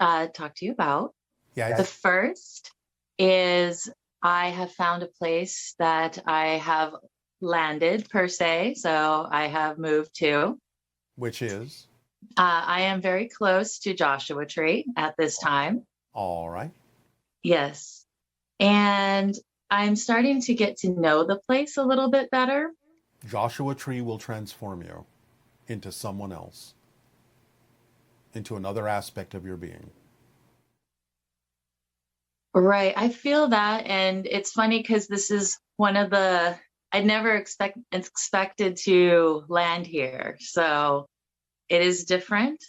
talk to you about. Yes. The first is I have found a place that I have landed per se. So I have moved to. Which is? I am very close to Joshua Tree at this time. All right. Yes. And I'm starting to get to know the place a little bit better. Joshua Tree will transform you into someone else, into another aspect of your being. Right. I feel that. And it's funny because this is one of I never expected to land here. So it is different.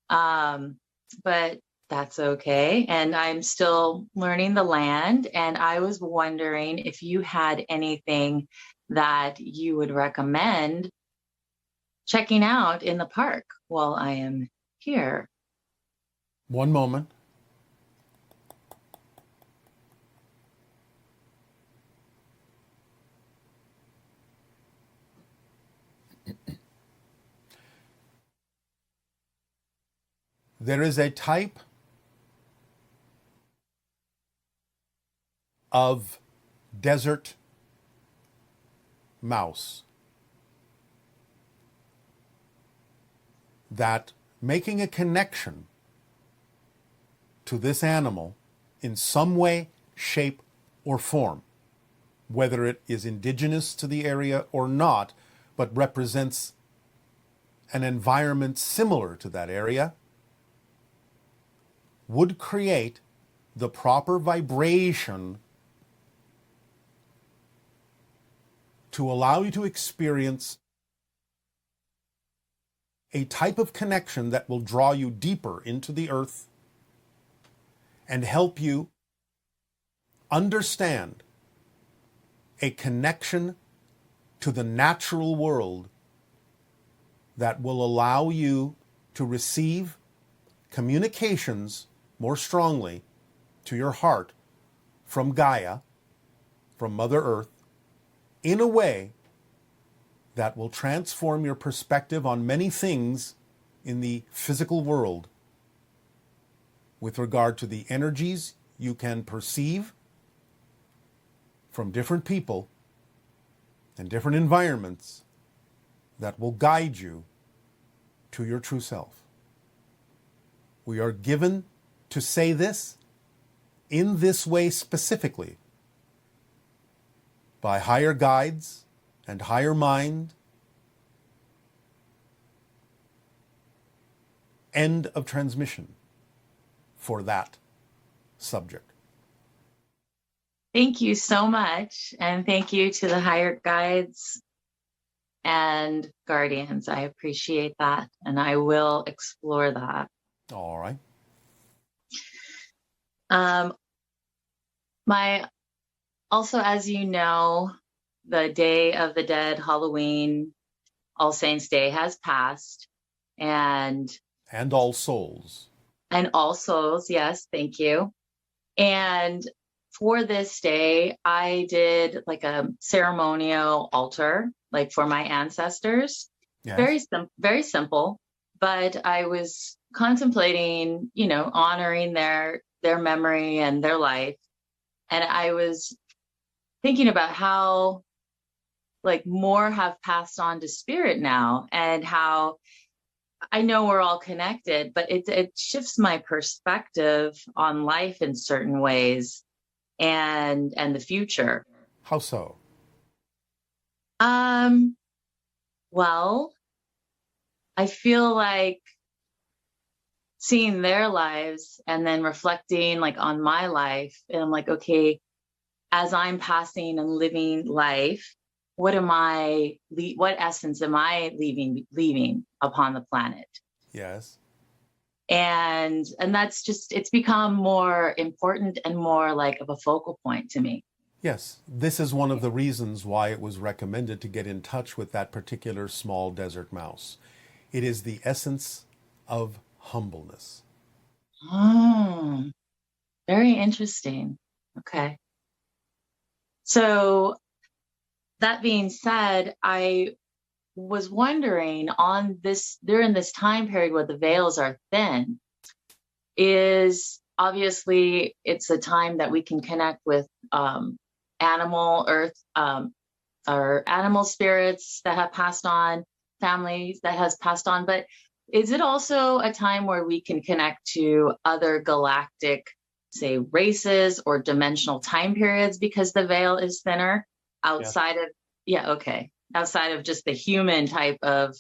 But that's okay. And I'm still learning the land. And I was wondering if you had anything that you would recommend checking out in the park while I am here. One moment. There is a type of desert mouse that making a connection to this animal in some way, shape, or form, whether it is indigenous to the area or not, but represents an environment similar to that area, would create the proper vibration to allow you to experience a type of connection that will draw you deeper into the earth and help you understand a connection to the natural world that will allow you to receive communications more strongly to your heart from Gaia, from Mother Earth, in a way that will transform your perspective on many things in the physical world with regard to the energies you can perceive from different people and different environments that will guide you to your true self. We are given to say this in this way specifically by higher guides and higher mind. End of transmission for that subject. Thank you so much. And thank you to the higher guides and guardians. I appreciate that. And I will explore that. All right. Also, as you know, the Day of the Dead, Halloween, All Saints Day has passed. And All Souls. And All Souls, yes, thank you. And for this day, I did like a ceremonial altar, like for my ancestors. Yes. Very simple. But I was contemplating, honoring their memory and their life. And I was thinking about how like more have passed on to spirit now, and how I know we're all connected, but it shifts my perspective on life in certain ways and the future. How so? Well, I feel like seeing their lives and then reflecting like on my life, and I'm like, okay, as I'm passing and living life, what essence am I leaving upon the planet? Yes. And that's just, it's become more important and more like of a focal point to me. Yes. This is one of the reasons why it was recommended to get in touch with that particular small desert mouse. It is the essence of humbleness. Oh, very interesting. Okay. So that being said, I was wondering during this time period where the veils are thin, is obviously it's a time that we can connect with animal earth, our animal spirits that have passed on, families that has passed on. But is it also a time where we can connect to other galactic, say, races or dimensional time periods because the veil is thinner outside of, outside of just the human type of.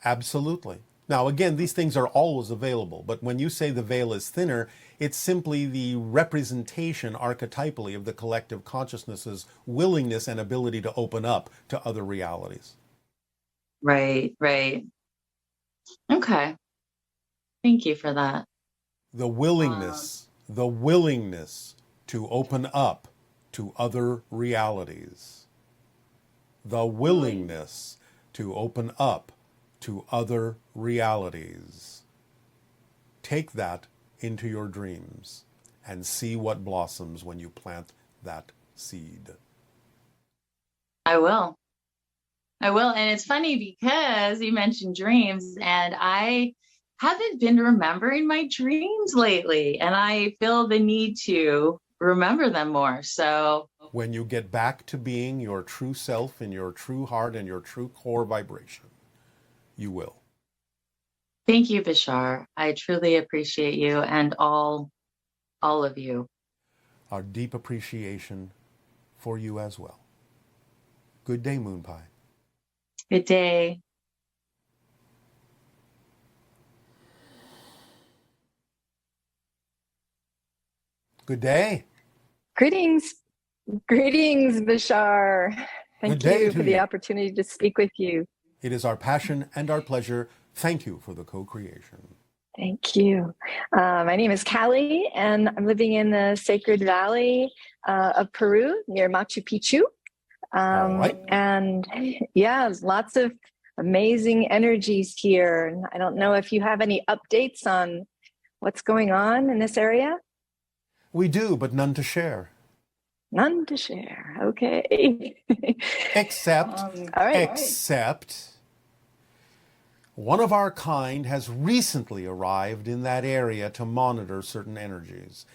Absolutely. Now, again, these things are always available, but when you say the veil is thinner, it's simply the representation archetypally of the collective consciousness's willingness and ability to open up to other realities. Right, right. Okay. Thank you for that. The willingness to open up to other realities. The willingness to open up to other realities. Take that into your dreams and see what blossoms when you plant that seed. I will. And it's funny because you mentioned dreams, and I haven't been remembering my dreams lately, and I feel the need to remember them more. So when you get back to being your true self in your true heart and your true core vibration, you will. Thank you, Bashar. I truly appreciate you and all of you. Our deep appreciation for you as well. Good day, Moon Pie. Good day. Good day. Greetings, Bashar. Thank you for the opportunity to speak with you. It is our passion and our pleasure. Thank you for the co-creation. Thank you. My name is Callie, and I'm living in the Sacred Valley of Peru near Machu Picchu. Right. And there's lots of amazing energies here. And I don't know if you have any updates on what's going on in this area. We do, but none to share. None to share. Okay. Except one of our kind has recently arrived in that area to monitor certain energies.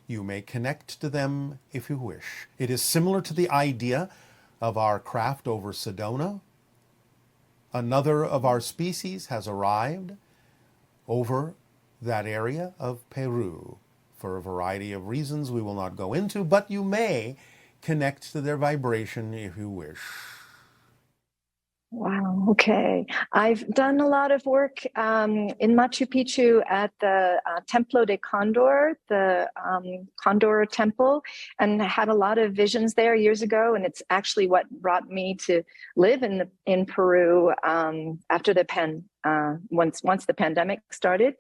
You may connect to them if you wish. It is similar to the idea of our craft over Sedona. Another of our species has arrived over that area of Peru for a variety of reasons we will not go into, but you may connect to their vibration if you wish. Wow. Okay. I've done a lot of work in Machu Picchu at the Templo de Condor, the Condor Temple, and had a lot of visions there years ago. And it's actually what brought me to live in Peru after the once the pandemic started.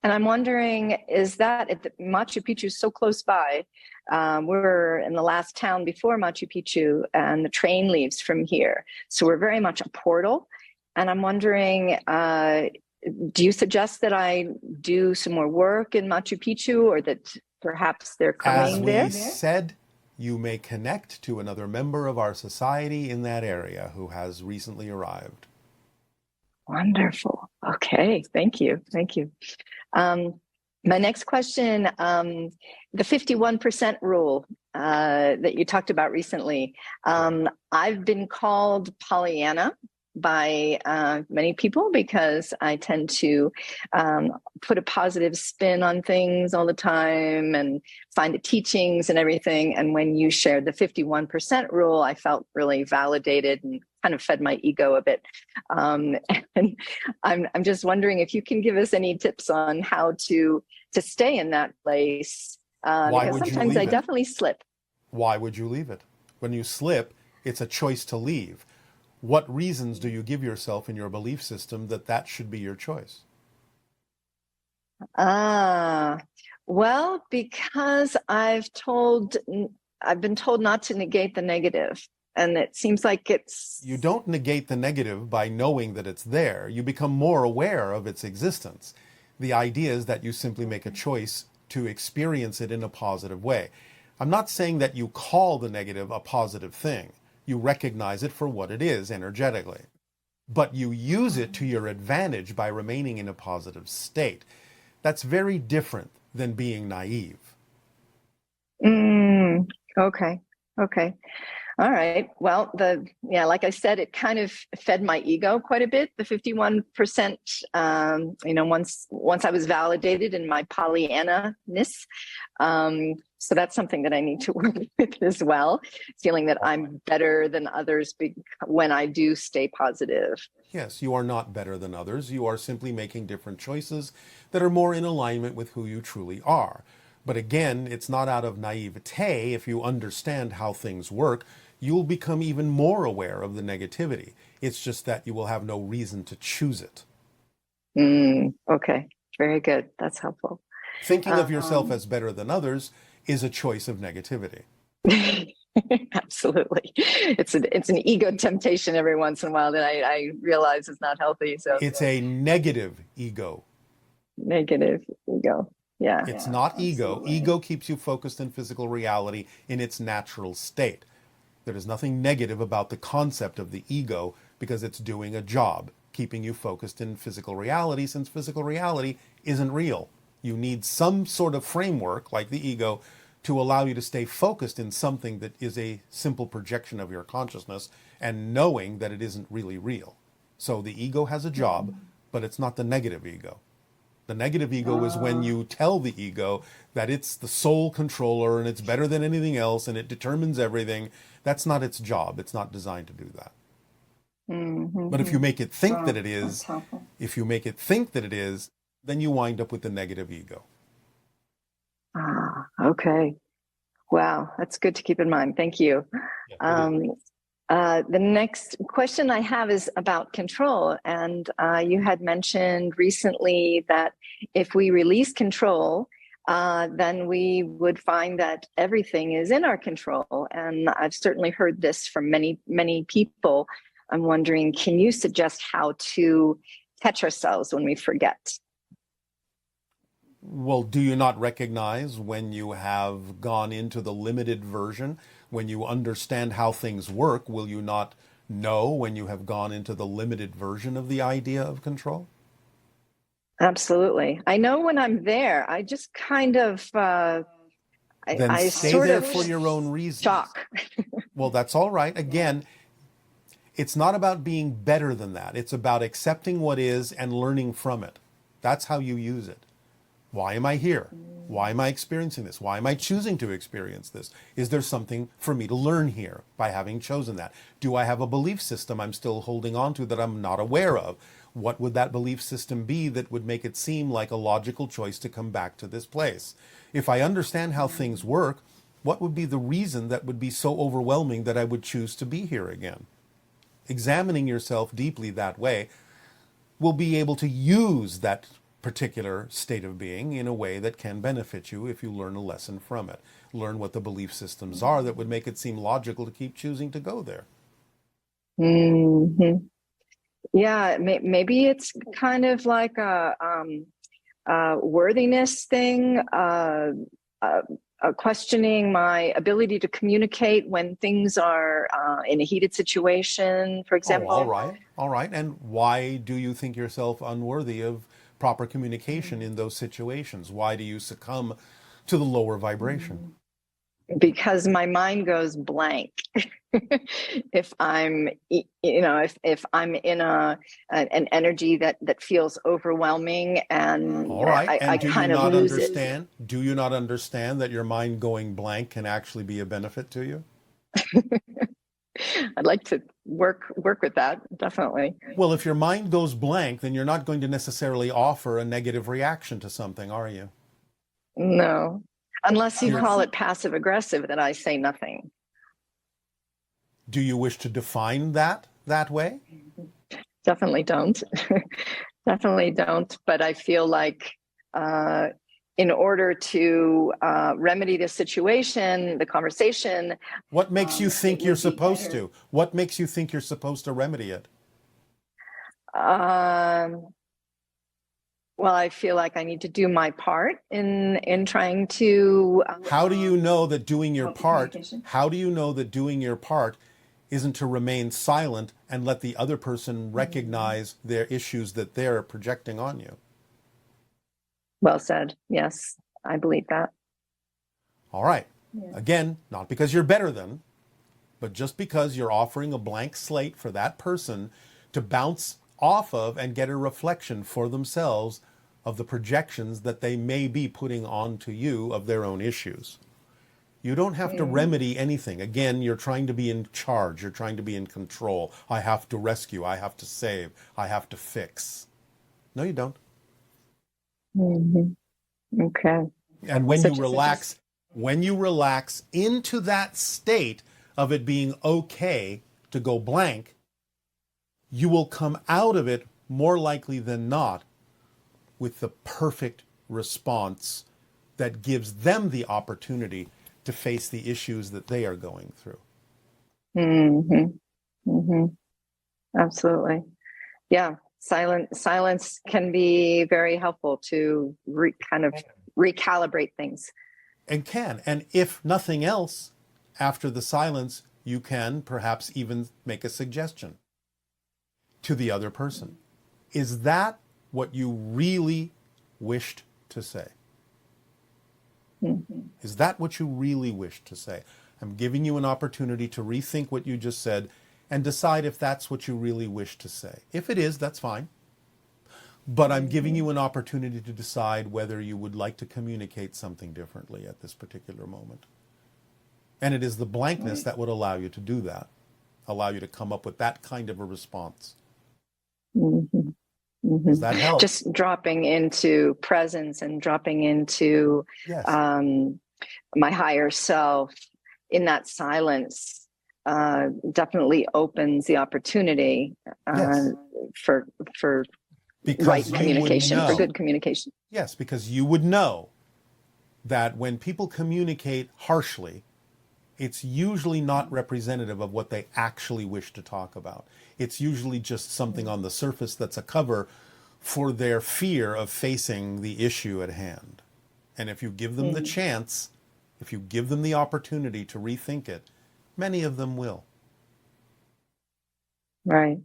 And I'm wondering, is that Machu Picchu is so close by? We're in the last town before Machu Picchu, and the train leaves from here. So we're very much a portal. And I'm wondering, do you suggest that I do some more work in Machu Picchu, or that perhaps they're coming there? As we said, you may connect to another member of our society in that area who has recently arrived. Wonderful. Okay. Thank you. My next question, the 51% rule that you talked about recently. I've been called Pollyanna by many people because I tend to put a positive spin on things all the time and find the teachings and everything. And when you shared the 51% rule, I felt really validated and kind of fed my ego a bit. And I'm just wondering if you can give us any tips on how to stay in that place. Because sometimes I definitely slip. Why would you leave it? When you slip, it's a choice to leave. What reasons do you give yourself in your belief system that should be your choice? Well, because I've been told not to negate the negative. And it seems like you don't negate the negative by knowing that it's there. You become more aware of its existence. The idea is that you simply make a choice to experience it in a positive way. I'm not saying that you call the negative a positive thing. You recognize it for what it is energetically. But you use it to your advantage by remaining in a positive state. That's very different than being naive. Okay. Okay. All right. Well, like I said, it kind of fed my ego quite a bit. The 51%, once I was validated in my Pollyanna-ness. So that's something that I need to work with as well. Feeling that I'm better than others when I do stay positive. Yes, you are not better than others. You are simply making different choices that are more in alignment with who you truly are. But again, it's not out of naivete. If you understand how things work, you'll become even more aware of the negativity. It's just that you will have no reason to choose it. Okay, very good. That's helpful. Thinking of yourself as better than others is a choice of negativity. Absolutely. It's an ego temptation every once in a while that I realize is not healthy. So it's a negative ego. Negative ego. Yeah. It's not ego. Absolutely. Ego keeps you focused in physical reality in its natural state. There is nothing negative about the concept of the ego because it's doing a job, keeping you focused in physical reality, since physical reality isn't real. You need some sort of framework, like the ego, to allow you to stay focused in something that is a simple projection of your consciousness and knowing that it isn't really real. So the ego has a job, but it's not the negative ego. The negative ego is when you tell the ego that it's the sole controller and it's better than anything else and it determines everything. That's not its job. It's not designed to do that. But if you make it think that it is, then you wind up with the negative ego. Okay. Wow, that's good to keep in mind. Thank you. The next question I have is about control. And you had mentioned recently that if we release control, then we would find that everything is in our control. And I've certainly heard this from many, many people. I'm wondering, can you suggest how to catch ourselves when we forget? Well, do you not recognize when you have gone into the limited version? When you understand how things work, will you not know when you have gone into the limited version of the idea of control? Absolutely. I know when I'm there. I just kind of I stay sort there of for your own reasons. Shock. Well, that's all right. Again, it's not about being better than that. It's about accepting what is and learning from it. That's how you use it. Why am I here? Why am I experiencing this? Why am I choosing to experience this? Is there something for me to learn here by having chosen that? Do I have a belief system I'm still holding on to that I'm not aware of? What would that belief system be that would make it seem like a logical choice to come back to this place? If I understand how things work, what would be the reason that would be so overwhelming that I would choose to be here again? Examining yourself deeply that way will be able to use that particular state of being in a way that can benefit you if you learn a lesson from it. Learn what the belief systems are that would make it seem logical to keep choosing to go there. Mm-hmm. Yeah, maybe it's kind of like a worthiness thing, questioning my ability to communicate when things are in a heated situation, for example. All right. And why do you think yourself unworthy of proper communication in those situations? Why do you succumb to the lower vibration? Because my mind goes blank. If I'm, if I'm in an energy that feels overwhelming, and all right, I kind of lose it. Do you not understand that your mind going blank can actually be a benefit to you? I'd like to work with that, definitely. Well, if your mind goes blank, then you're not going to necessarily offer a negative reaction to something, are you? No, unless you call it passive aggressive, that I say nothing. Do you wish to define that way? Definitely don't. Definitely don't. But I feel like in order to remedy the situation, the conversation. What makes you think you're supposed to? What makes you think you're supposed to remedy it? Well, I feel like I need to do my part in trying to. How do you know that doing your part? How do you know that doing your part isn't to remain silent and let the other person recognize their issues that they're projecting on you? Well said. Yes. I believe that. All right. Yeah. Again, not because you're better than, but just because you're offering a blank slate for that person to bounce off of and get a reflection for themselves of the projections that they may be putting onto you of their own issues. You don't have to remedy anything. Again, you're trying to be in charge. You're trying to be in control. I have to rescue. I have to save. I have to fix. No, you don't. Mm-hmm. Okay. And when you relax into that state of it being okay to go blank, you will come out of it more likely than not with the perfect response that gives them the opportunity to face the issues that they are going through. Mm-hmm. Mm-hmm. Absolutely. Yeah. Silence can be very helpful to kind of recalibrate things. And if nothing else, after the silence, you can perhaps even make a suggestion to the other person. Is that what you really wished to say? Mm-hmm. Is that what you really wished to say? I'm giving you an opportunity to rethink what you just said and decide if that's what you really wish to say. If it is, that's fine. But I'm giving you an opportunity to decide whether you would like to communicate something differently at this particular moment. And it is the blankness that would allow you to do that, allow you to come up with that kind of a response. Mm-hmm. Mm-hmm. Does that help? Just dropping into presence and dropping into Yes. My higher self in that silence definitely opens the opportunity Yes. for Because right you communication, would for know. good communication. Yes, because you would know that when people communicate harshly, it's usually not representative of what they actually wish to talk about. It's usually just something on the surface that's a cover for their fear of facing the issue at hand. And if you give them the chance, if you give them the opportunity to rethink it, many of them will. Right.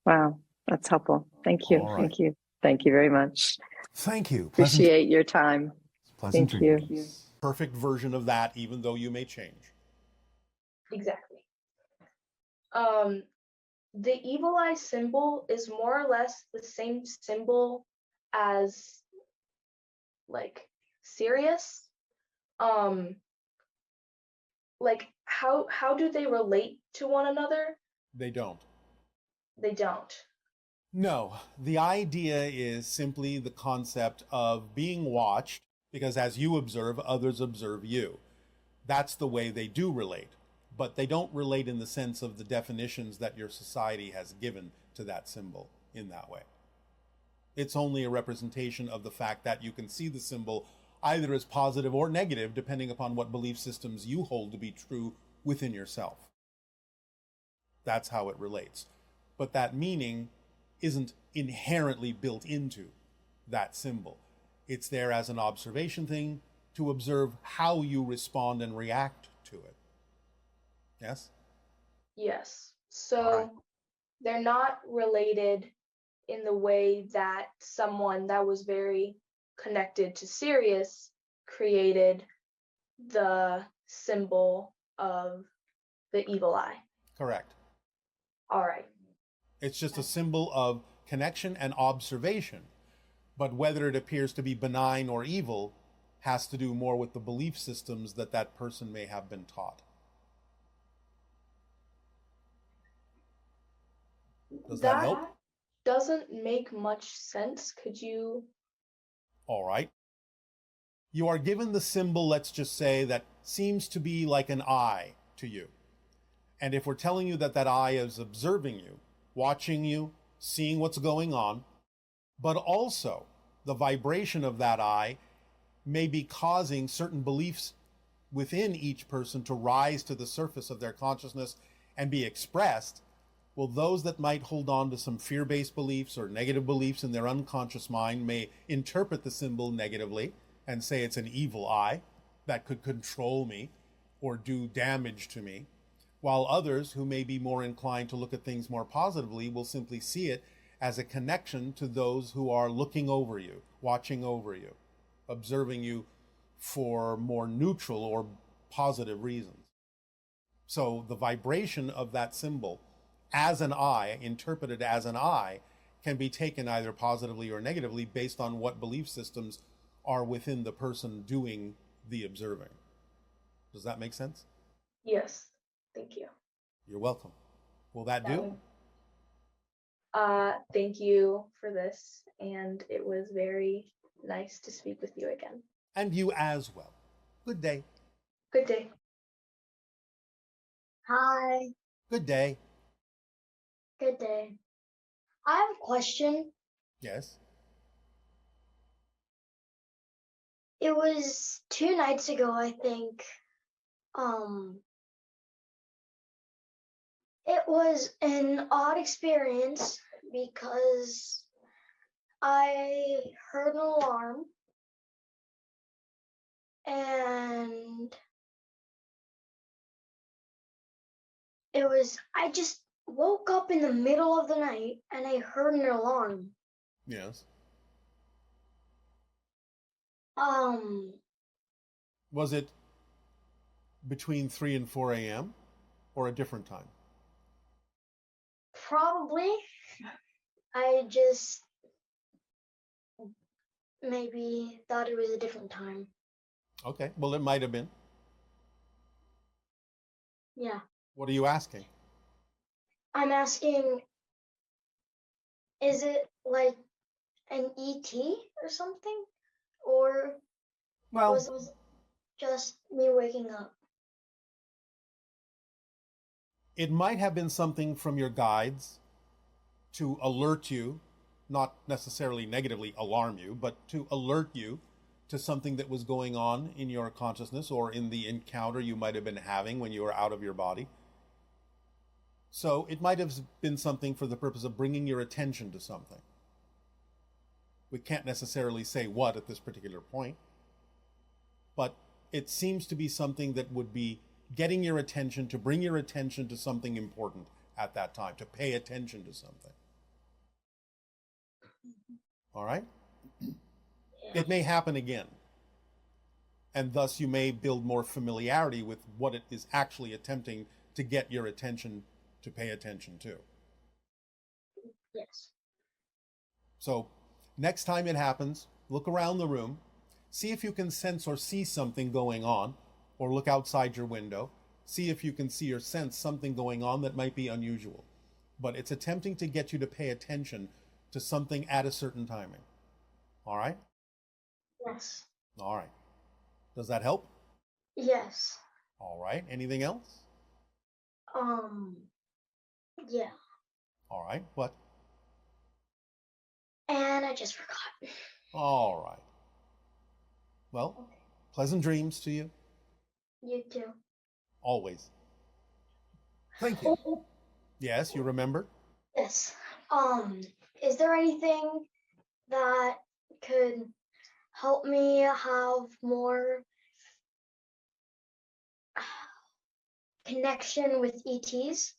Wow. That's helpful. Thank you. All right. Thank you. Thank you very much. Thank you. Appreciate your time. Pleasant Thank you. dreams. Perfect version of that, even though you may change. Exactly. The evil eye symbol is more or less the same symbol as like Sirius. Like how do they relate to one another? They don't. They don't. No, the idea is simply the concept of being watched, because as you observe, others observe you. That's the way they do relate. But they don't relate in the sense of the definitions that your society has given to that symbol in that way. It's only a representation of the fact that you can see the symbol either as positive or negative, depending upon what belief systems you hold to be true within yourself. That's how it relates. But that meaning isn't inherently built into that symbol. It's there as an observation thing to observe how you respond and react to it. Yes? Yes. So All right. they're not related in the way that someone that was very connected to Sirius created the symbol of the evil eye. Correct. All right. It's just a symbol of connection and observation. But whether it appears to be benign or evil has to do more with the belief systems that that person may have been taught. Does that help? Doesn't make much sense. Could you? All right. You are given the symbol, let's just say, that seems to be like an eye to you. And if we're telling you that that eye is observing you, watching you, seeing what's going on, but also the vibration of that eye may be causing certain beliefs within each person to rise to the surface of their consciousness and be expressed, well, those that might hold on to some fear-based beliefs or negative beliefs in their unconscious mind may interpret the symbol negatively and say it's an evil eye that could control me or do damage to me, while others who may be more inclined to look at things more positively will simply see it as a connection to those who are looking over you, watching over you. observing you for more neutral or positive reasons. So the vibration of that symbol as an eye, interpreted as an eye, can be taken either positively or negatively based on what belief systems are within the person doing the observing. Does that make sense? Yes. Thank you. You're welcome. Will that do? Thank you for this, and it was very nice to speak with you again. And you as well. Good day. Good day. Hi. Good day. Good day. I have a question. Yes. It was 2 nights ago, I think. It was an odd experience because I heard an alarm and I just woke up in the middle of the night and I heard an alarm. Yes. Was it between 3 and 4 a.m. or a different time? Probably. I just maybe thought it was a different time. Okay, well, it might have been. Yeah. What are you asking? I'm asking, is it like an ET or something? Or Well, was it just me waking up? it might have been something from your guides to alert you, not necessarily negatively alarm you, but to alert you to something that was going on in your consciousness or in the encounter you might have been having when you were out of your body. So it might have been something for the purpose of bringing your attention to something. We can't necessarily say what at this particular point, but it seems to be something that would be getting your attention, to bring your attention to something important at that time, to pay attention to something. All right? It may happen again, and thus you may build more familiarity with what it is actually attempting to get your attention to pay attention to. Yes. So next time it happens, look around the room, see if you can sense or see something going on, or look outside your window, see if you can see or sense something going on that might be unusual. But it's attempting to get you to pay attention to something at a certain timing. All right? Yes. All right. Does that help? Yes. All right. Anything else? Yeah. All right. What? And I just forgot. All right. Well, Okay. pleasant dreams to you. You too. Always. Thank you. Yes, you remember? Yes. Is there anything that could help me have more connection with ETs?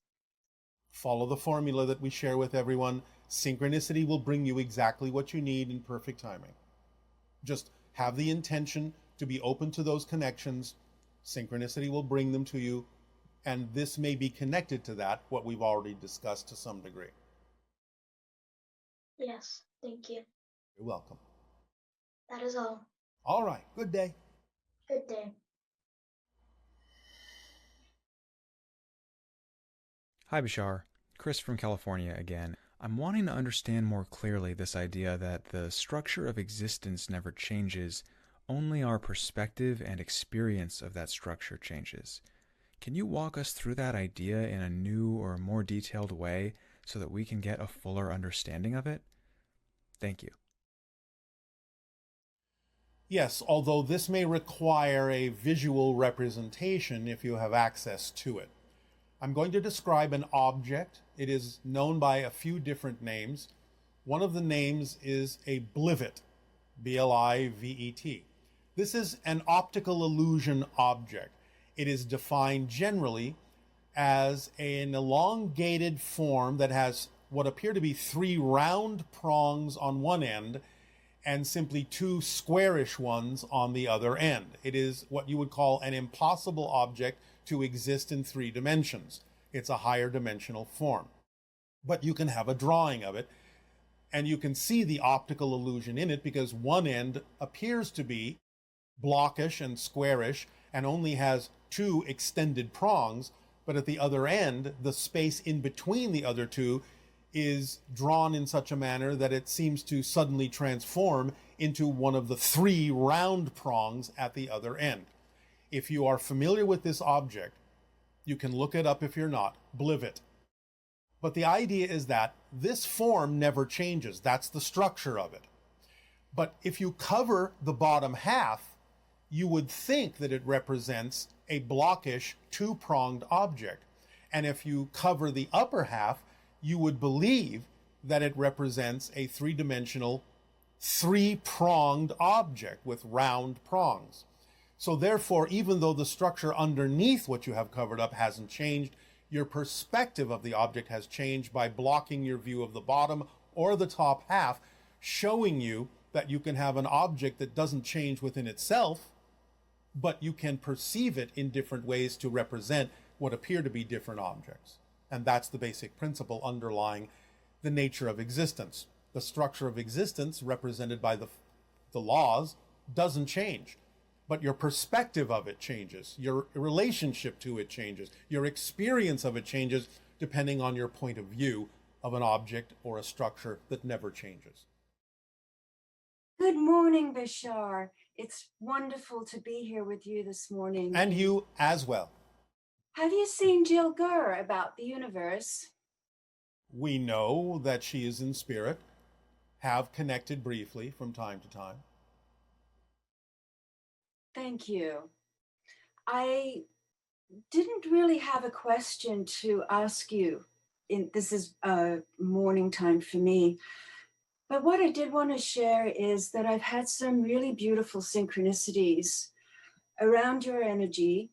Follow the formula that we share with everyone. Synchronicity will bring you exactly what you need in perfect timing. Just have the intention to be open to those connections. Synchronicity will bring them to you. And this may be connected to that, what we've already discussed to some degree. Yes. Thank you. You're welcome. That is all. All right. Good day. Good day. Hi, Bashar. Chris from California again. I'm wanting to understand more clearly this idea that the structure of existence never changes, only our perspective and experience of that structure changes. Can you walk us through that idea in a new or more detailed way so that we can get a fuller understanding of it? Thank you. Yes, although this may require a visual representation if you have access to it. I'm going to describe an object. It is known by a few different names. One of the names is a blivet, B-L-I-V-E-T. This is an optical illusion object. It is defined generally as an elongated form that has what appear to be 3 round prongs on one end and simply two squarish ones on the other end. It is what you would call an impossible object to exist in 3 dimensions. It's a higher dimensional form. But you can have a drawing of it, and you can see the optical illusion in it because one end appears to be blockish and squarish and only has 2 extended prongs, but at the other end, the space in between the other 2 is drawn in such a manner that it seems to suddenly transform into one of the 3 round prongs at the other end. If you are familiar with this object, you can look it up if you're not, Blivet. But the idea is that this form never changes. That's the structure of it. But if you cover the bottom half, you would think that it represents a blockish 2-pronged object. And if you cover the upper half, you would believe that it represents a 3-dimensional, 3-pronged object with round prongs. So therefore, even though the structure underneath what you have covered up hasn't changed, your perspective of the object has changed by blocking your view of the bottom or the top half, showing you that you can have an object that doesn't change within itself, but you can perceive it in different ways to represent what appear to be different objects. And that's the basic principle underlying the nature of existence. The structure of existence, represented by the laws, doesn't change. But your perspective of it changes. Your relationship to it changes. Your experience of it changes depending on your point of view of an object or a structure that never changes. Good morning, Bashar. It's wonderful to be here with you this morning. And you as well. Have you seen Jill Gurr about the universe? We know that she is in spirit, have connected briefly from time to time. Thank you. I didn't really have a question to ask you. This is morning time for me. But what I did want to share is that I've had some really beautiful synchronicities around your energy.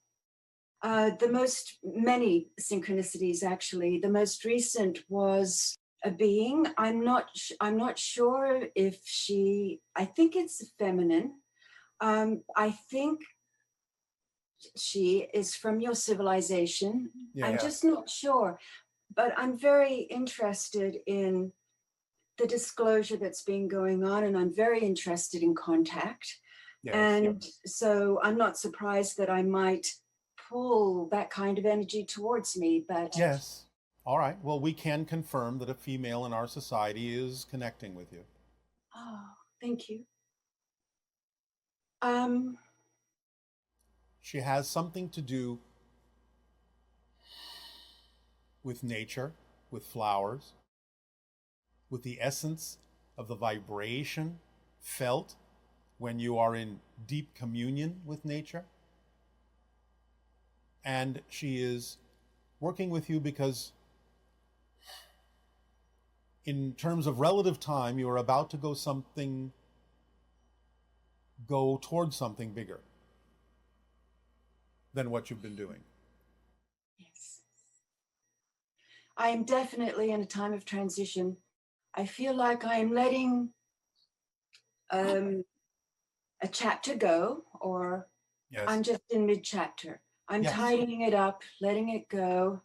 Many synchronicities, actually. The most recent was a being. I'm not sure if I think it's feminine. I think she is from your civilization. I'm just not sure, but I'm very interested in the disclosure that's been going on, and I'm very interested in contact. So I'm not surprised that I might pull that kind of energy towards me, but... Yes. All right. Well, we can confirm that a female in our society is connecting with you. Oh, thank you. She has something to do with nature, with flowers, with the essence of the vibration felt when you are in deep communion with nature. And she is working with you because in terms of relative time, you are about to go towards something bigger than what you've been doing. Yes. I am definitely in a time of transition. I feel like I'm letting a chapter go, or I'm just in mid-chapter. I'm tidying it up, letting it go.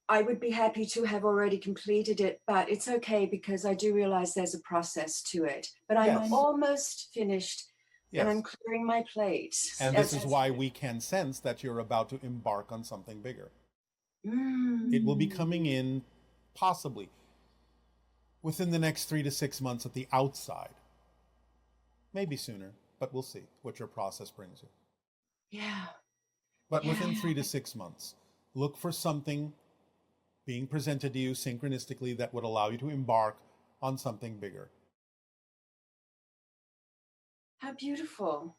I would be happy to have already completed it, but it's okay because I do realize there's a process to it. But I'm almost finished, and I'm clearing my plate. And this is why we can sense that you're about to embark on something bigger. It will be coming in possibly within the next 3 to 6 months at the outside. Maybe sooner, but we'll see what your process brings you. Yeah. But within 3 to 6 months, look for something being presented to you synchronistically that would allow you to embark on something bigger. How beautiful.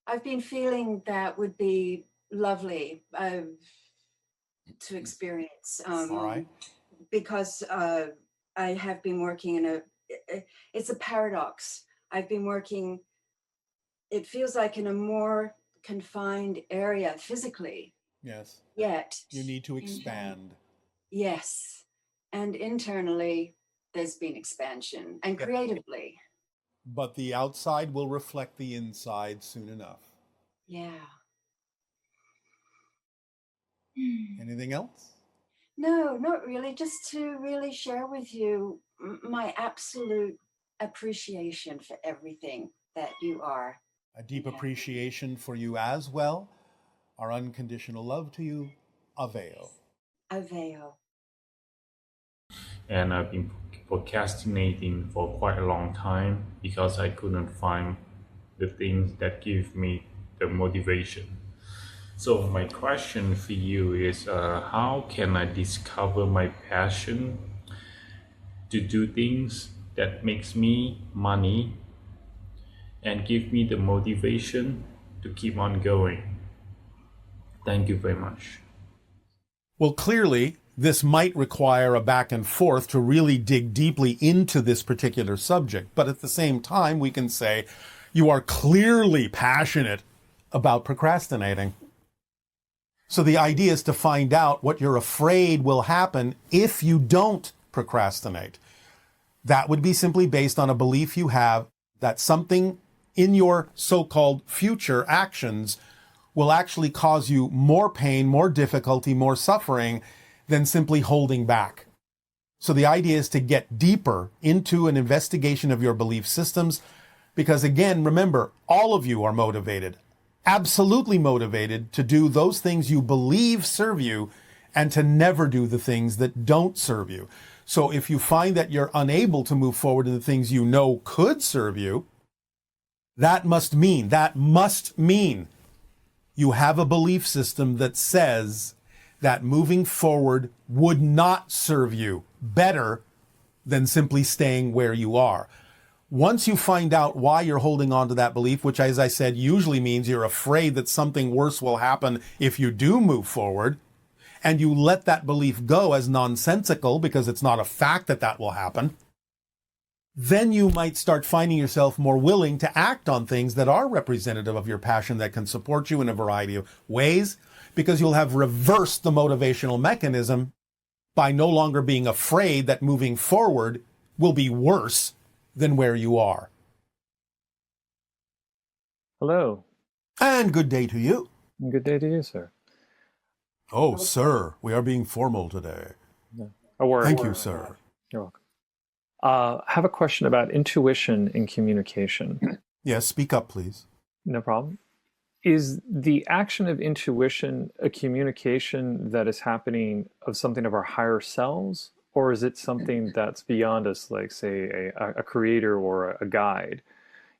I've been feeling that would be lovely to experience. All right. Because I have been working it's a paradox. I've been working, it feels like in a more confined area physically. Yes. Yet. You need to expand. Yes. And internally, there's been expansion. And creatively. But the outside will reflect the inside soon enough. Yeah. Anything else? No, not really. Just to really share with you my absolute appreciation for everything that you are. A deep appreciation for you as well. Our unconditional love to you. Avail. Avail. And I've been procrastinating for quite a long time because I couldn't find the things that give me the motivation. So my question for you is, how can I discover my passion to do things that makes me money and give me the motivation to keep on going? Thank you very much. Well, clearly, this might require a back and forth to really dig deeply into this particular subject. But at the same time, we can say you are clearly passionate about procrastinating. So the idea is to find out what you're afraid will happen if you don't procrastinate. That would be simply based on a belief you have that something in your so-called future actions will actually cause you more pain, more difficulty, more suffering than simply holding back. So the idea is to get deeper into an investigation of your belief systems, because again, remember, all of you are motivated, absolutely motivated to do those things you believe serve you and to never do the things that don't serve you. So if you find that you're unable to move forward in the things you know could serve you, that must mean you have a belief system that says that moving forward would not serve you better than simply staying where you are. Once you find out why you're holding on to that belief, which, as I said, usually means you're afraid that something worse will happen if you do move forward, and you let that belief go as nonsensical because it's not a fact that that will happen, then you might start finding yourself more willing to act on things that are representative of your passion that can support you in a variety of ways, because you'll have reversed the motivational mechanism by no longer being afraid that moving forward will be worse than where you are. Hello. And good day to you. Good day to you, sir. Oh, sir, we are being formal today. A word. Thank you, sir. You're welcome. I have a question about intuition in communication. Yes, speak up, please. No problem. Is the action of intuition a communication that is happening of something of our higher selves, or is it something that's beyond us, like, say, a creator or a guide?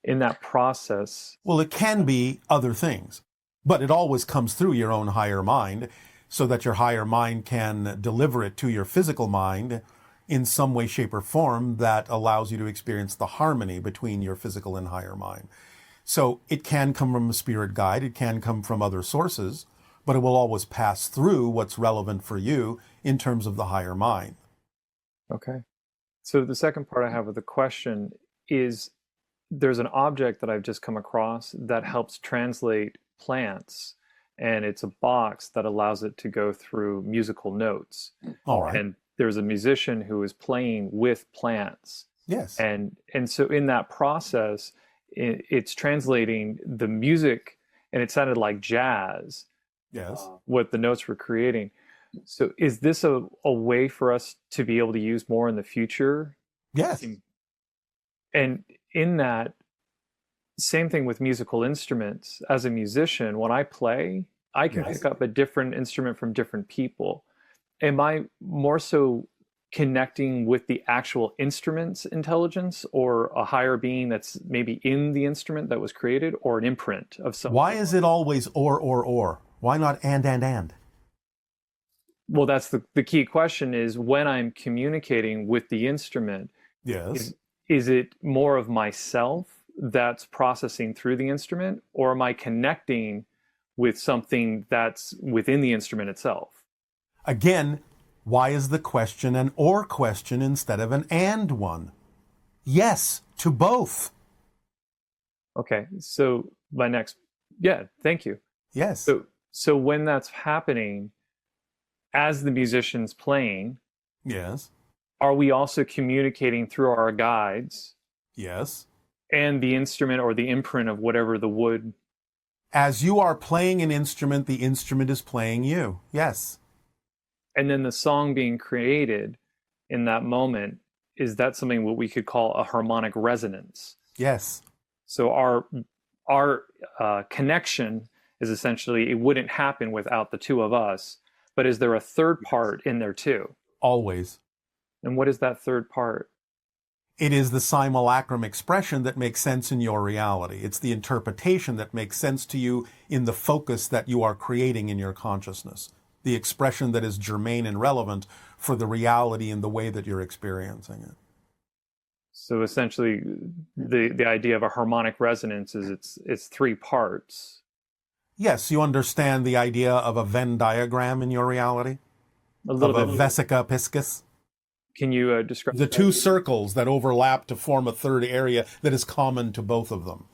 In that process... Well, it can be other things, but it always comes through your own higher mind, so that your higher mind can deliver it to your physical mind in some way, shape, or form that allows you to experience the harmony between your physical and higher mind. So it can come from a spirit guide, it can come from other sources, but it will always pass through what's relevant for you in terms of the higher mind. Okay. So the second part I have of the question is, there's an object that I've just come across that helps translate plants, and it's a box that allows it to go through musical notes. All right. And there's a musician who is playing with plants. Yes. And so in that process, it's translating the music, and it sounded like jazz. Yes. What the notes were creating. So is this a way for us to be able to use more in the future? Yes. And in that, same thing with musical instruments. As a musician, when I play, I can pick up a different instrument from different people. Am I more so connecting with the actual instrument's intelligence, or a higher being that's maybe in the instrument that was created, or an imprint of some? Why is it always or? Why not and? Well, that's the key question, is when I'm communicating with the instrument, yes, is it more of myself that's processing through the instrument, or am I connecting with something that's within the instrument itself? Again, why is the question an or question instead of an and one? Yes, to both. Okay, so thank you. Yes. So when that's happening, as the musician's playing, yes, are we also communicating through our guides? Yes. And the instrument or the imprint of whatever the wood. As you are playing an instrument, the instrument is playing you. Yes. And then the song being created in that moment, is that something what we could call a harmonic resonance? Yes. So our connection is essentially, it wouldn't happen without the two of us, but is there a third part in there too? Always. And what is that third part? It is the simulacrum expression that makes sense in your reality. It's the interpretation that makes sense to you in the focus that you are creating in your consciousness. The expression that is germane and relevant for the reality in the way that you're experiencing it. So essentially, the idea of a harmonic resonance is it's three parts. Yes, you understand the idea of a Venn diagram in your reality? A little of bit. A vesica piscis? Can you describe the two circles that overlap to form a third area that is common to both of them?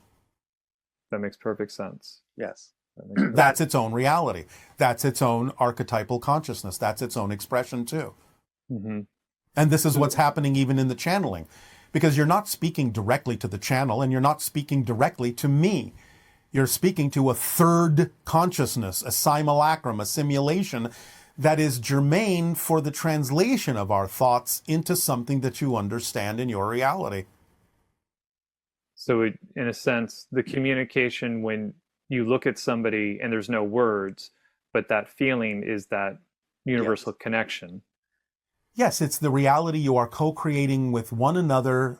That makes perfect sense. Yes. That's its own reality. That's its own archetypal consciousness. That's its own expression too. Mm-hmm. And this is what's happening even in the channeling, because you're not speaking directly to the channel and you're not speaking directly to me. You're speaking to a third consciousness, a simulacrum, a simulation that is germane for the translation of our thoughts into something that you understand in your reality. So in a sense, the communication, when you look at somebody and there's no words, but that feeling is that universal connection. Yes, it's the reality you are co-creating with one another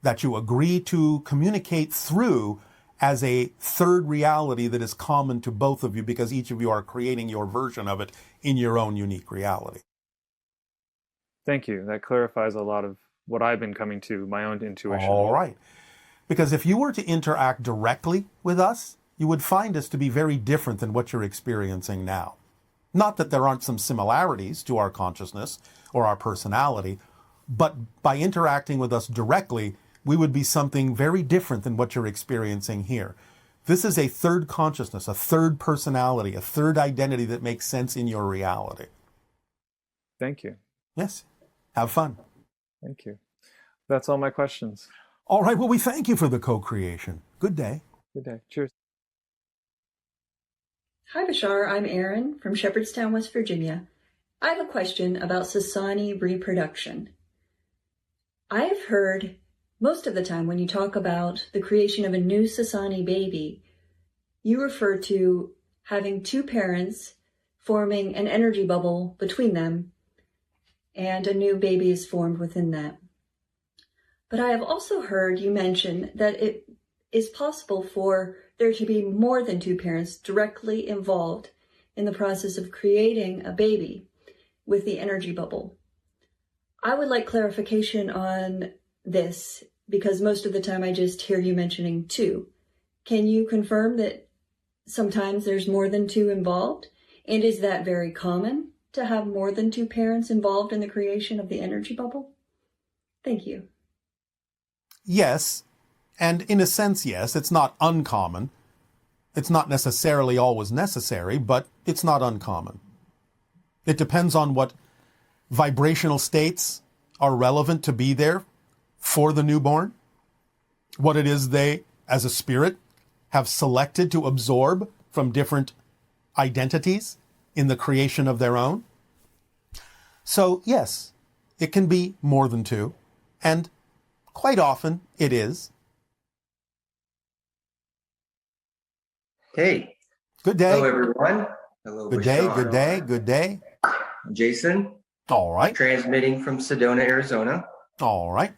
that you agree to communicate through as a third reality that is common to both of you, because each of you are creating your version of it in your own unique reality. Thank you. That clarifies a lot of what I've been coming to, my own intuition. All right. Because if you were to interact directly with us, you would find us to be very different than what you're experiencing now. Not that there aren't some similarities to our consciousness or our personality, but by interacting with us directly, we would be something very different than what you're experiencing here. This is a third consciousness, a third personality, a third identity that makes sense in your reality. Thank you. Yes. Have fun. Thank you. That's all my questions. All right. Well, we thank you for the co-creation. Good day. Good day. Cheers. Hi, Bashar. I'm Erin from Shepherdstown, West Virginia. I have a question about Sasani reproduction. I've heard most of the time when you talk about the creation of a new Sasani baby, you refer to having two parents forming an energy bubble between them, and a new baby is formed within that. But I have also heard you mention that it is possible for there to be more than two parents directly involved in the process of creating a baby with the energy bubble. I would like clarification on this, because most of the time I just hear you mentioning two. Can you confirm that sometimes there's more than two involved? And is that very common to have more than two parents involved in the creation of the energy bubble? Thank you. Yes. And in a sense, yes, it's not uncommon. It's not necessarily always necessary, but it's not uncommon. It depends on what vibrational states are relevant to be there for the newborn, what it is they, as a spirit, have selected to absorb from different identities in the creation of their own. So, yes, it can be more than two, and quite often it is. Hey. Good day. Hello, everyone. Hello, Good Bashar. day, good day, good day. Jason. All right. Transmitting from Sedona, Arizona. All right.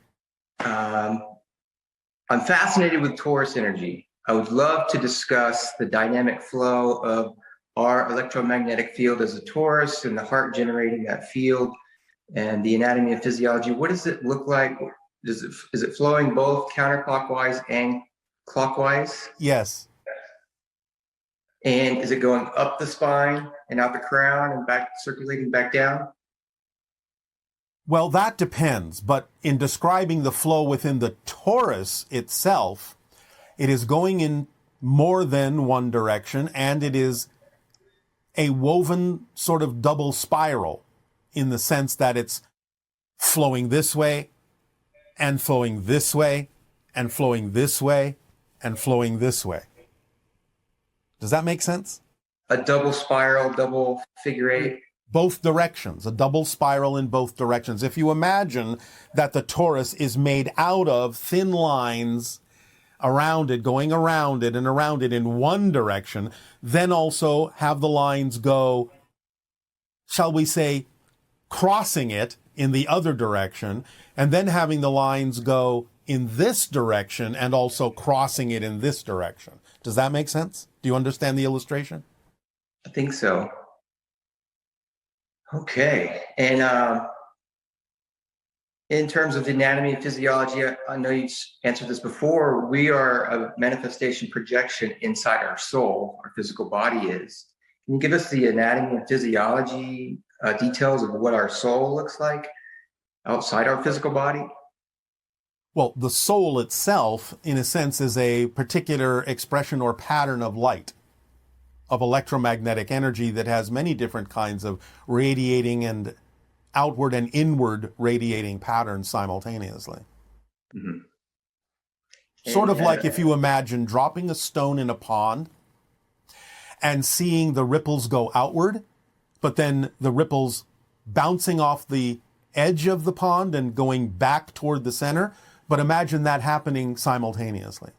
I'm fascinated with Taurus energy. I would love to discuss the dynamic flow of our electromagnetic field as a Taurus and the heart generating that field and the anatomy and physiology. What does it look like? Is it flowing both counterclockwise and clockwise? Yes. And is it going up the spine and out the crown and back, circulating back down? Well, that depends. But in describing the flow within the torus itself, it is going in more than one direction, and it is a woven sort of double spiral in the sense that it's flowing this way and flowing this way and flowing this way and flowing this way. Does that make sense? A double spiral, double figure eight. Both directions, a double spiral in both directions. If you imagine that the torus is made out of thin lines around it, going around it and around it in one direction, then also have the lines go, shall we say, crossing it in the other direction, and then having the lines go in this direction and also crossing it in this direction. Does that make sense? Do you understand the illustration? I think so. Okay. And in terms of the anatomy and physiology, I know you answered this before. We are a manifestation projection inside our soul, our physical body is. Can you give us the anatomy and physiology details of what our soul looks like outside our physical body? Well, the soul itself, in a sense, is a particular expression or pattern of light, of electromagnetic energy that has many different kinds of radiating and outward and inward radiating patterns simultaneously. Mm-hmm. Sort of like if you imagine dropping a stone in a pond and seeing the ripples go outward, but then the ripples bouncing off the edge of the pond and going back toward the center. But imagine that happening simultaneously.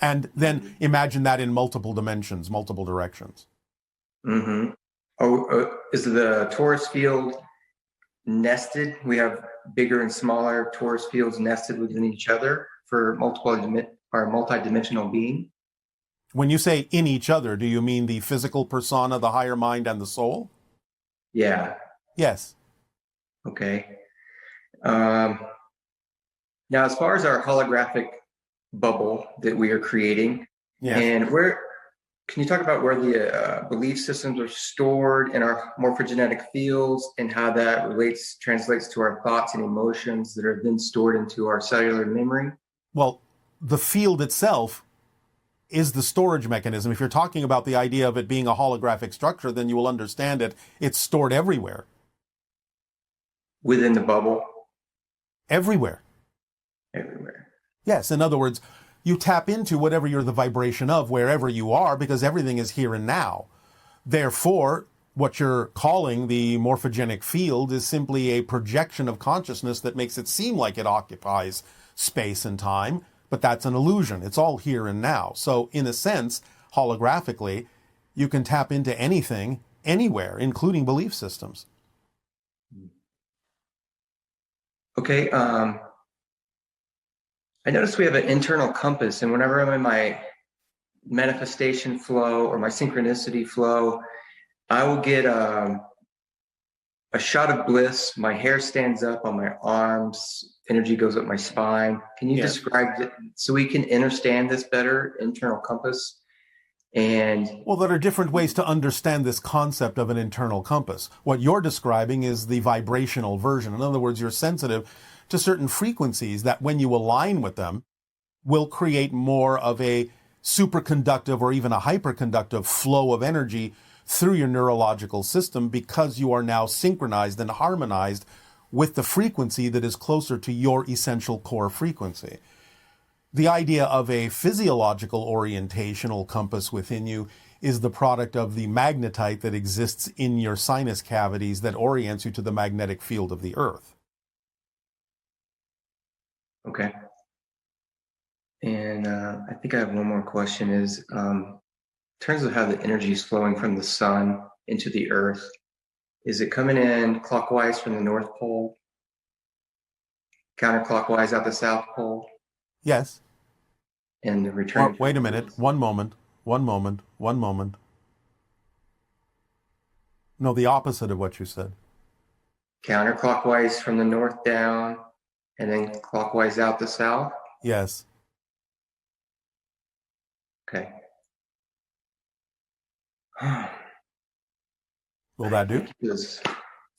And then imagine that in multiple dimensions, multiple directions. Mm-hmm. Is the torus field nested? We have bigger and smaller torus fields nested within each other for multi-dimensional being? When you say in each other, do you mean the physical persona, the higher mind, and the soul? Yeah. Yes. Okay. Now, as far as our holographic bubble that we are creating, and can you talk about where the belief systems are stored in our morphogenetic fields and how that translates to our thoughts and emotions that are then stored into our cellular memory? Well, the field itself is the storage mechanism. If you're talking about the idea of it being a holographic structure, then you will understand it. It's stored everywhere. Within the bubble? Everywhere. Everywhere. Yes, in other words, you tap into whatever you're the vibration of, wherever you are, because everything is here and now. Therefore, what you're calling the morphogenic field is simply a projection of consciousness that makes it seem like it occupies space and time, but that's an illusion. It's all here and now. So, in a sense, holographically, you can tap into anything, anywhere, including belief systems. Okay, I noticed we have an internal compass, and whenever I'm in my manifestation flow or my synchronicity flow, I will get a shot of bliss. My hair stands up on my arms, energy goes up my spine. Can you describe it so we can understand this better, internal compass? Well, there are different ways to understand this concept of an internal compass. What you're describing is the vibrational version. In other words, you're sensitive to certain frequencies that when you align with them will create more of a superconductive or even a hyperconductive flow of energy through your neurological system because you are now synchronized and harmonized with the frequency that is closer to your essential core frequency. The idea of a physiological orientational compass within you is the product of the magnetite that exists in your sinus cavities that orients you to the magnetic field of the earth. Okay. And I think I have one more question is, in terms of how the energy is flowing from the sun into the earth, is it coming in clockwise from the North Pole, counterclockwise out the South Pole? Yes. And the return. Wait a minute. One moment. No, the opposite of what you said. Counterclockwise from the north down, and then clockwise out the south? Yes. Okay. Will that do? This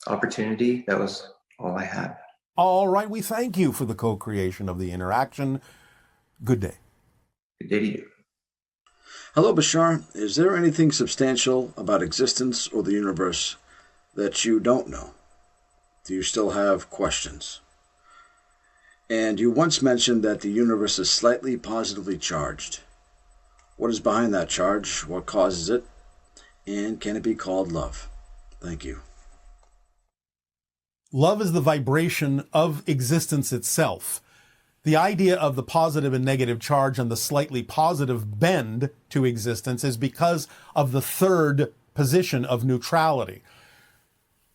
opportunity, that was all I had. All right, we thank you for the co-creation of the interaction. Good day. Good day to you. Hello, Bashar. Is there anything substantial about existence or the universe that you don't know? Do you still have questions? And you once mentioned that the universe is slightly positively charged. What is behind that charge? What causes it? And can it be called love? Thank you. Love is the vibration of existence itself. The idea of the positive and negative charge and the slightly positive bend to existence is because of the third position of neutrality.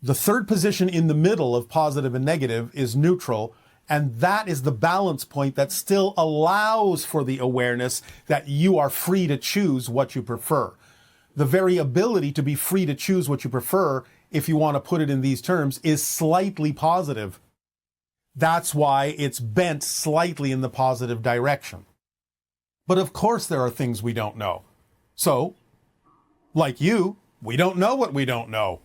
The third position in the middle of positive and negative is neutral, and that is the balance point that still allows for the awareness that you are free to choose what you prefer. The very ability to be free to choose what you prefer, if you want to put it in these terms, is slightly positive. That's why it's bent slightly in the positive direction. But of course there are things we don't know. So, like you, we don't know what we don't know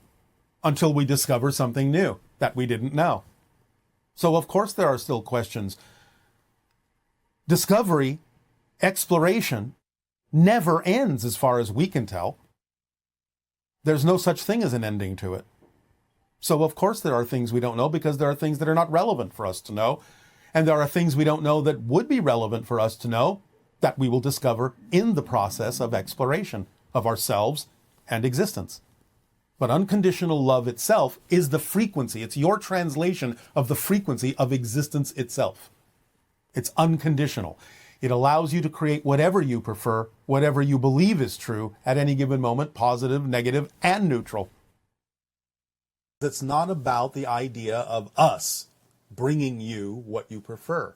until we discover something new that we didn't know. So of course there are still questions. Discovery, exploration, never ends as far as we can tell. There's no such thing as an ending to it. So of course there are things we don't know because there are things that are not relevant for us to know. And there are things we don't know that would be relevant for us to know that we will discover in the process of exploration of ourselves and existence. But unconditional love itself is the frequency. It's your translation of the frequency of existence itself. It's unconditional. It allows you to create whatever you prefer, whatever you believe is true at any given moment, positive, negative, and neutral. It's not about the idea of us bringing you what you prefer.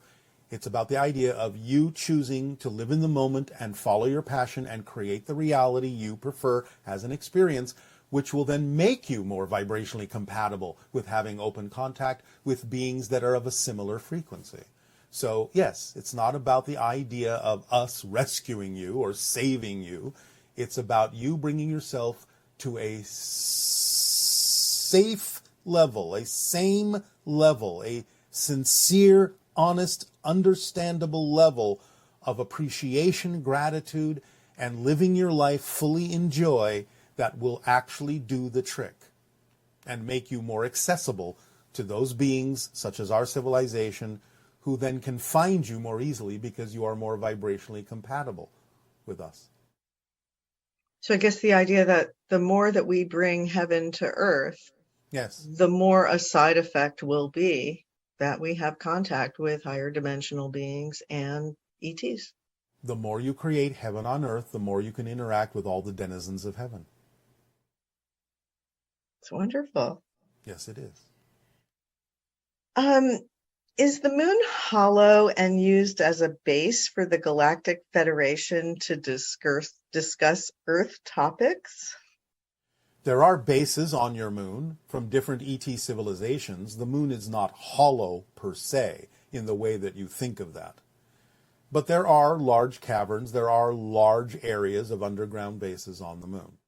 It's about the idea of you choosing to live in the moment and follow your passion and create the reality you prefer as an experience, which will then make you more vibrationally compatible with having open contact with beings that are of a similar frequency. So yes, it's not about the idea of us rescuing you or saving you. It's about you bringing yourself to a safe level, a same level, a sincere, honest, understandable level of appreciation, gratitude, and living your life fully in joy that will actually do the trick and make you more accessible to those beings, such as our civilization, who then can find you more easily because you are more vibrationally compatible with us. So I guess the idea that the more that we bring heaven to earth, yes, the more a side effect will be that we have contact with higher dimensional beings and ETs. The more you create heaven on earth, the more you can interact with all the denizens of heaven. It's wonderful. Yes, it is. Is the moon hollow and used as a base for the Galactic Federation to discuss Earth topics? There are bases on your moon from different ET civilizations. The moon is not hollow per se in the way that you think of that. But there are large caverns, there are large areas of underground bases on the moon.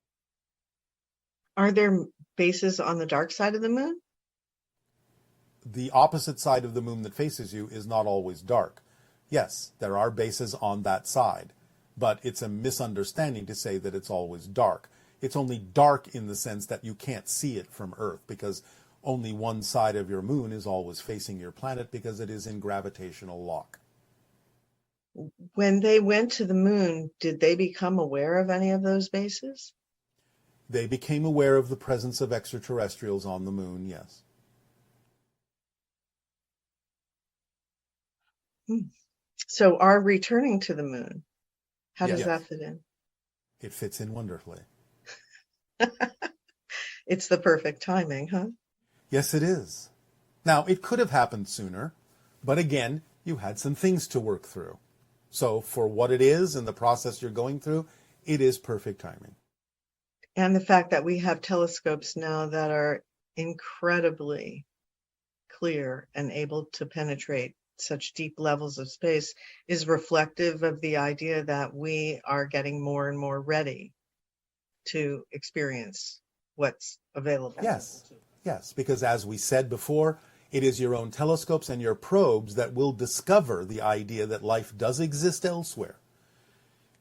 Are there bases on the dark side of the moon? The opposite side of the moon that faces you is not always dark. Yes, there are bases on that side, but it's a misunderstanding to say that it's always dark. It's only dark in the sense that you can't see it from Earth because only one side of your moon is always facing your planet because it is in gravitational lock. When they went to the moon, did they become aware of any of those bases? They became aware of the presence of extraterrestrials on the moon, yes. So our returning to the moon, how does Yes. that fit in? It fits in wonderfully. It's the perfect timing, huh? Yes, it is. Now, it could have happened sooner, but again, you had some things to work through. So for what it is and the process you're going through, it is perfect timing. And the fact that we have telescopes now that are incredibly clear and able to penetrate such deep levels of space is reflective of the idea that we are getting more and more ready to experience what's available. Yes, yes, because as we said before, it is your own telescopes and your probes that will discover the idea that life does exist elsewhere.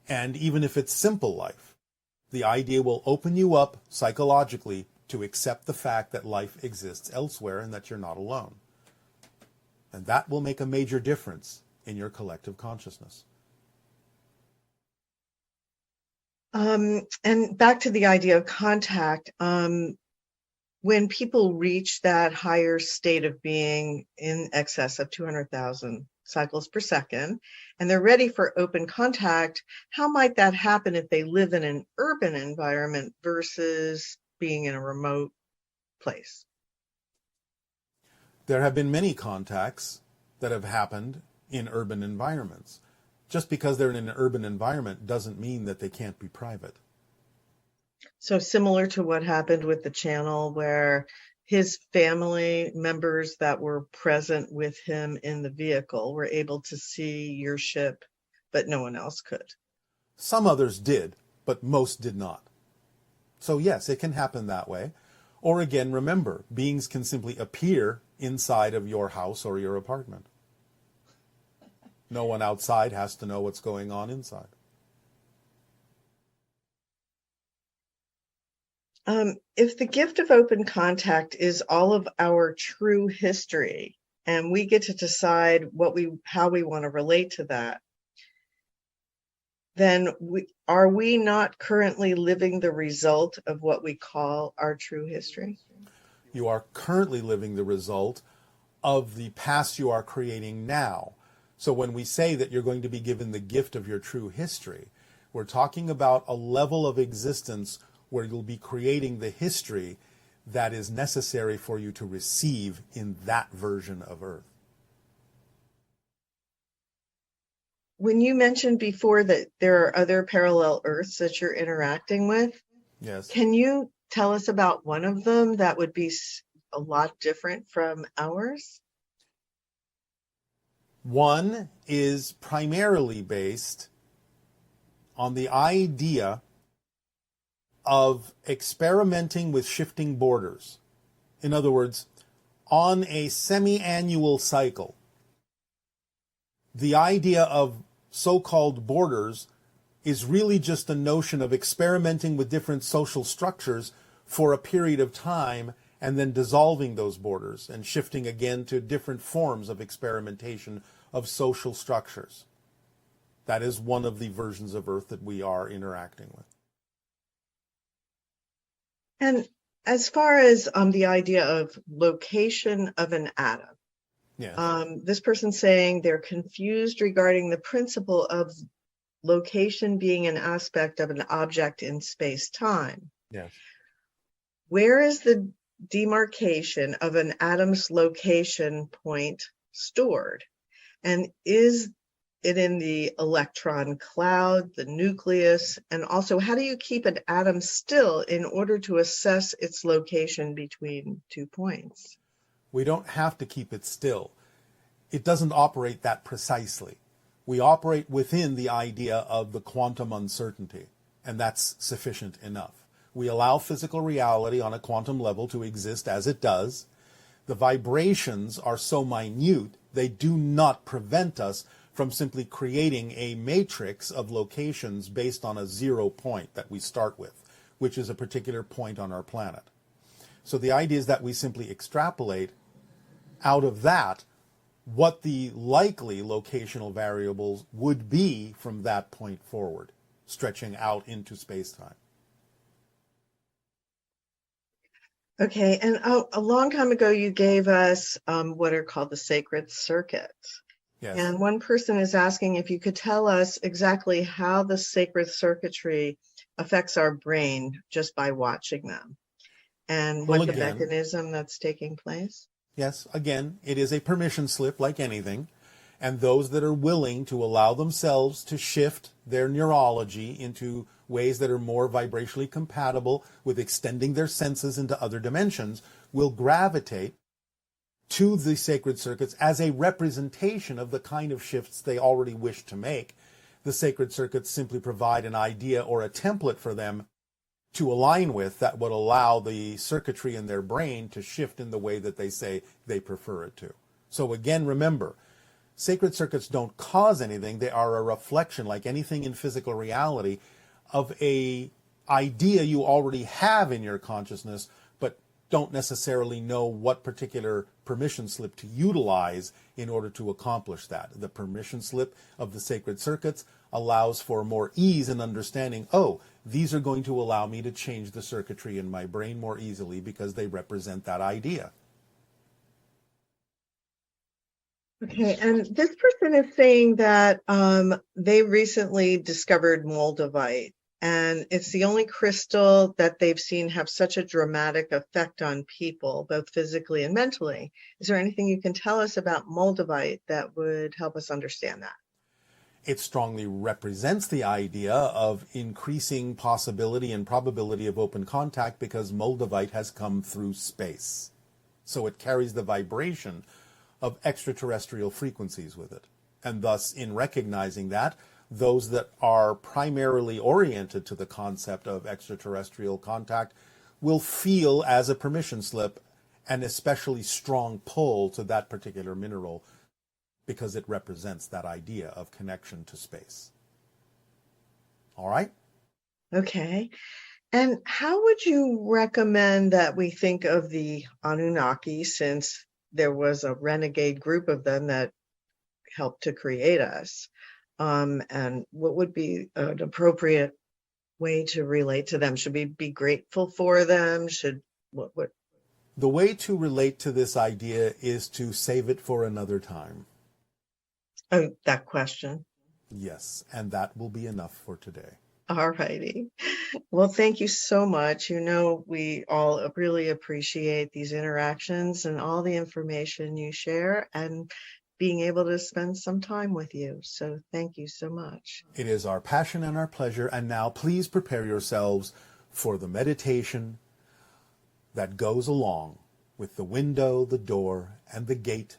And even if it's simple life, the idea will open you up psychologically to accept the fact that life exists elsewhere and that you're not alone. And that will make a major difference in your collective consciousness. And back to the idea of contact, when people reach that higher state of being in excess of 200,000 cycles per second, and they're ready for open contact, how might that happen if they live in an urban environment versus being in a remote place? There have been many contacts that have happened in urban environments. Just because they're in an urban environment doesn't mean that they can't be private. So similar to what happened with the channel, where his family members that were present with him in the vehicle were able to see your ship, but no one else could. Some others did, but most did not. So yes, it can happen that way. Or again, remember, beings can simply appear inside of your house or your apartment. No one outside has to know what's going on inside. If the gift of open contact is all of our true history, and we get to decide how we want to relate to that, then are we not currently living the result of what we call our true history? You are currently living the result of the past you are creating now. So when we say that you're going to be given the gift of your true history, we're talking about a level of existence where you'll be creating the history that is necessary for you to receive in that version of Earth. When you mentioned before that there are other parallel Earths that you're interacting with, yes, can you tell us about one of them that would be a lot different from ours? One is primarily based on the idea of experimenting with shifting borders. In other words, on a semi-annual cycle, the idea of so-called borders is really just a notion of experimenting with different social structures for a period of time and then dissolving those borders and shifting again to different forms of experimentation of social structures. That is one of the versions of Earth that we are interacting with. And as far as the idea of location of an atom, yes. This person's saying they're confused regarding the principle of location being an aspect of an object in space-time. Yes. Where is the demarcation of an atom's location point stored? And is it in the electron cloud, the nucleus? And also, how do you keep an atom still in order to assess its location between 2 points? We don't have to keep it still. It doesn't operate that precisely. We operate within the idea of the quantum uncertainty, and that's sufficient enough. We allow physical reality on a quantum level to exist as it does. The vibrations are so minute, they do not prevent us from simply creating a matrix of locations based on a 0 point that we start with, which is a particular point on our planet. So the idea is that we simply extrapolate out of that what the likely locational variables would be from that point forward, stretching out into space-time. Okay, and a long time ago you gave us what are called the sacred circuits. Yes. And one person is asking if you could tell us exactly how the sacred circuitry affects our brain just by watching them, and what the mechanism that's taking place. Yes, again, it is a permission slip like anything, and those that are willing to allow themselves to shift their neurology into ways that are more vibrationally compatible with extending their senses into other dimensions will gravitate to the sacred circuits as a representation of the kind of shifts they already wish to make. The sacred circuits simply provide an idea or a template for them to align with that would allow the circuitry in their brain to shift in the way that they say they prefer it to. So again, remember, sacred circuits don't cause anything. They are a reflection, like anything in physical reality, of a idea you already have in your consciousness, but don't necessarily know what particular permission slip to utilize in order to accomplish that. The permission slip of the sacred circuits allows for more ease in understanding, oh, these are going to allow me to change the circuitry in my brain more easily because they represent that idea. Okay, and this person is saying that they recently discovered moldavite, and it's the only crystal that they've seen have such a dramatic effect on people, both physically and mentally. Is there anything you can tell us about moldavite that would help us understand that? It strongly represents the idea of increasing possibility and probability of open contact because moldavite has come through space. So it carries the vibration of extraterrestrial frequencies with it. And thus, in recognizing that, those that are primarily oriented to the concept of extraterrestrial contact will feel as a permission slip an especially strong pull to that particular mineral because it represents that idea of connection to space. All right? Okay. And how would you recommend that we think of the Anunnaki, since there was a renegade group of them that helped to create us? And what would be an appropriate way to relate to them? Should we be grateful for them? What? The way to relate to this idea is to save it for another time. Oh, that question. Yes, and that will be enough for today. All righty. Well, thank you so much. You know, we all really appreciate these interactions and all the information you share and being able to spend some time with you. So thank you so much. It is our passion and our pleasure. And now please prepare yourselves for the meditation that goes along with the window, the door, and the gate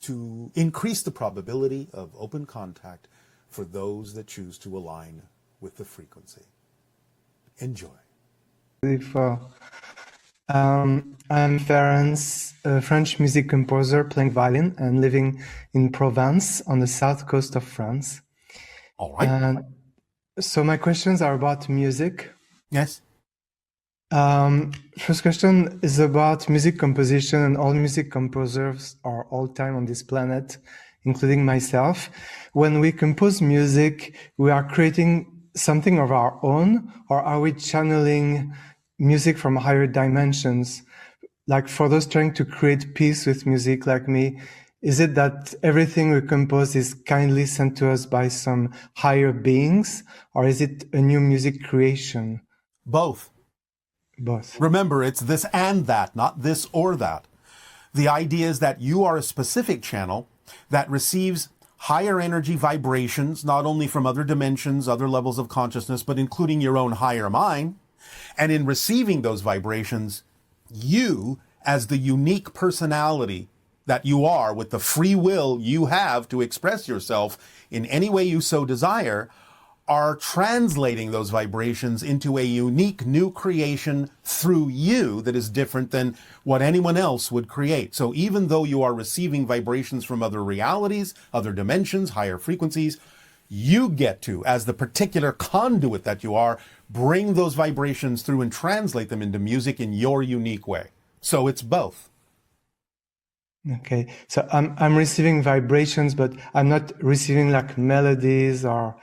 to increase the probability of open contact for those that choose to align with the frequency. Enjoy. I'm Ferenc, a French music composer playing violin and living in Provence on the south coast of France. All right. So my questions are about music. Yes. First question is about music composition, and all music composers are all time on this planet, including myself. When we compose music, we are creating something of our own, or are we channeling music from higher dimensions? Like for those trying to create peace with music like me, is it that everything we compose is kindly sent to us by some higher beings, or is it a new music creation? Both. Both. Remember, it's this and that, not this or that. The idea is that you are a specific channel that receives higher energy vibrations, not only from other dimensions, other levels of consciousness, but including your own higher mind. And in receiving those vibrations, you, as the unique personality that you are, with the free will you have to express yourself in any way you so desire, are translating those vibrations into a unique new creation through you that is different than what anyone else would create. So even though you are receiving vibrations from other realities, other dimensions, higher frequencies, you get to, as the particular conduit that you are, bring those vibrations through and translate them into music in your unique way. So it's both. Okay, so I'm receiving vibrations, but I'm not receiving like melodies or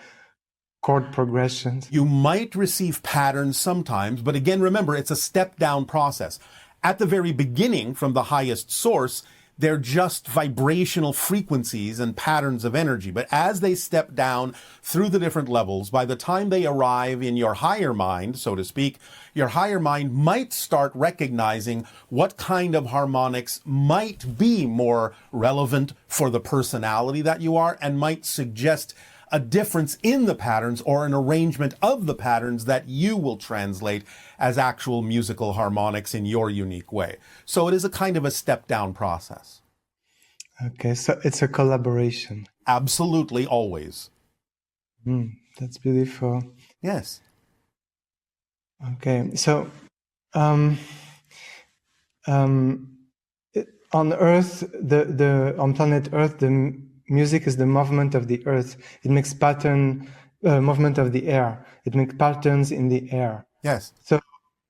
chord progressions. You might receive patterns sometimes, but again, remember, it's a step-down process. At the very beginning, from the highest source, they're just vibrational frequencies and patterns of energy. But as they step down through the different levels, by the time they arrive in your higher mind, so to speak, your higher mind might start recognizing what kind of harmonics might be more relevant for the personality that you are and might suggest a difference in the patterns or an arrangement of the patterns that you will translate as actual musical harmonics in your unique way. So it is a kind of a step-down process. Okay, so it's a collaboration. Absolutely, always. That's beautiful. Yes. Okay, so on Earth, on planet Earth, the music is the movement of the earth. It makes movement of the air. It makes patterns in the air. Yes. So